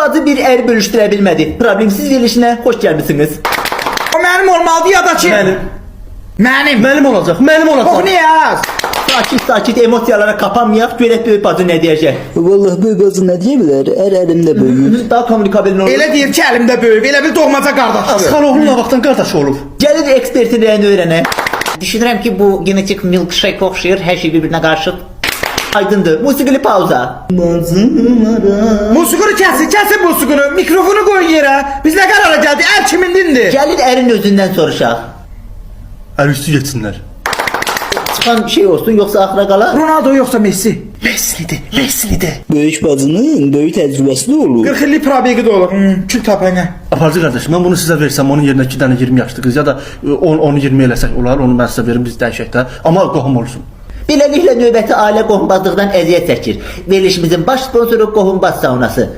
bacı bir er bölüştürə bilmədi. Problemsiz verilişinə xoş gəlmisiniz. O mənim olmalıdır ya da ki? Mənim olacaq. Oxu niyə yaz? Sakit emosiyalara kapanmayaq. Görək böyük bacı nə deyəcək. Vallahi büyük bacı ne diyebilir? Elimde büyük. Daha kommunikabilin olur. Elə deyir ki, əlimdə böyük, elə bil doğmaca qardaşdır. Aslan oğlunla vaxtdan qardaş olub. Gəlir ekspertin rəyini öyrənək. Düşünürəm ki, bu genetik milkshake oxşayır, hər şey bir-birinə qarışıb. Aydındır. Musiqili pauza. Musiqini kəsin musiqini. Mikrofonu qoyun yerə. Biz nə qərara gəldik? Əl kimindindir? Gəlir ərin özündən soruşaq. Əl üstü getsinlər. Çıxan şey olsun yoxsa axıra qala. Ronaldo yoxsa Messi? Meslidir. Büyük bacının büyük tecrübesi de olur. 40 illik probegi də olur. Kül tapana. Aparıcı qardaş, mən bunu sizə versəm, onun yerinə 2 dənə 20 yaşlı qız ya da onu 20 eləsək olar, onu mən sizə verim, biz dəyişək də. Amma qohum olsun. Beləliklə növbəti ailə qohumbazlıqdan əziyyət çəkir. Verilişimizin baş sponsoru Qohumbaz Saunası.